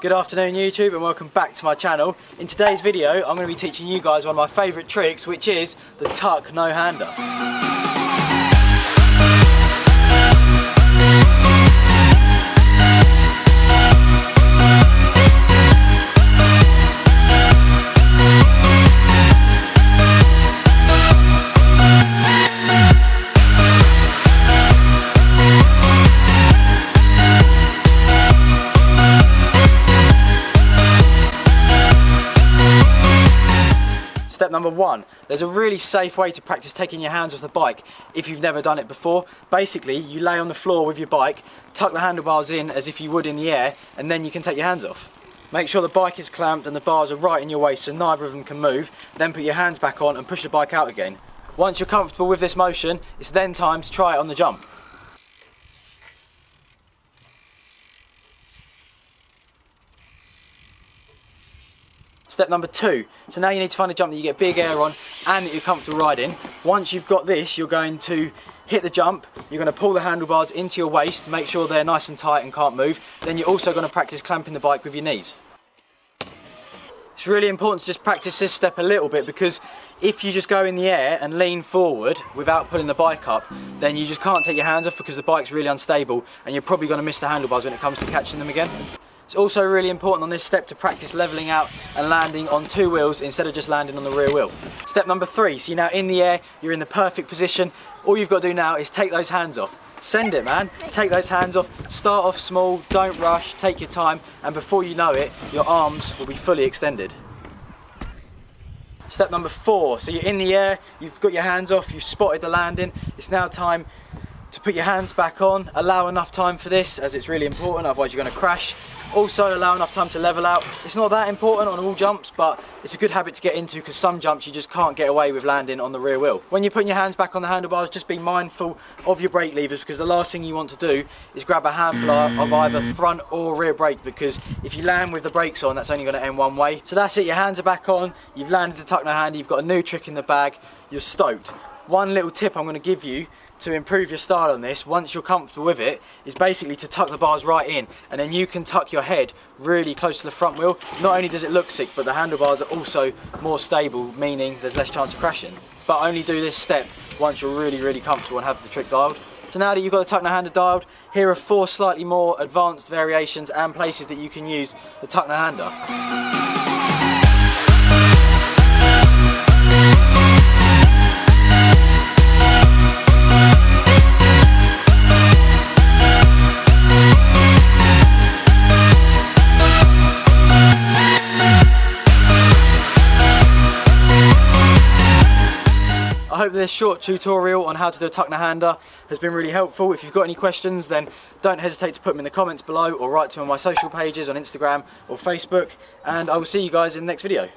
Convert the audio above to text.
Good afternoon YouTube and welcome back to my channel. In today's video I'm going to be teaching you guys one of my favourite tricks, which is the tuck no-hander. Step number one, there's a really safe way to practice taking your hands off the bike if you've never done it before. Basically, you lay on the floor with your bike, tuck the handlebars in as if you would in the air, and then you can take your hands off. Make sure the bike is clamped and the bars are right in your waist so neither of them can move, then put your hands back on and push the bike out again. Once you're comfortable with this motion, it's then time to try it on the jump. Step number two, so now you need to find a jump that you get big air on and that you're comfortable riding. Once you've got this, you're going to hit the jump, you're going to pull the handlebars into your waist, make sure they're nice and tight and can't move. Then you're also going to practice clamping the bike with your knees. It's really important to just practice this step a little bit, because if you just go in the air and lean forward without pulling the bike up, then you just can't take your hands off because the bike's really unstable and you're probably going to miss the handlebars when it comes to catching them again. It's also really important on this step to practice levelling out and landing on two wheels instead of just landing on the rear wheel. Step number three, so you're now in the air, you're in the perfect position. All you've got to do now is take those hands off. Send it, man. Take those hands off. Start off small, don't rush, take your time, and before you know it, your arms will be fully extended. Step number four, so you're in the air, you've got your hands off, you've spotted the landing. It's now time to put your hands back on. Allow enough time for this, as it's really important, otherwise you're going to crash. Also allow enough time to level out. It's not that important on all jumps, but it's a good habit to get into because some jumps you just can't get away with landing on the rear wheel. When you're putting your hands back on the handlebars, just be mindful of your brake levers, because the last thing you want to do is grab a handful of either front or rear brake, because if you land with the brakes on, that's only going to end one way. So that's it, your hands are back on, you've landed the tuck no hander, you've got a new trick in the bag, you're stoked. One little tip I'm going to give you to improve your style on this, once you're comfortable with it, is basically to tuck the bars right in, and then you can tuck your head really close to the front wheel. Not only does it look sick, but the handlebars are also more stable, meaning there's less chance of crashing. But only do this step once you're really comfortable and have the trick dialed. So now that you've got the tuck no hander dialed, here are 4 slightly more advanced variations and places that you can use the tuck no hander. I hope this short tutorial on how to do a tuck no hander has been really helpful. If you've got any questions, then don't hesitate to put them in the comments below or write to me on my social pages on Instagram or Facebook, and I will see you guys in the next video.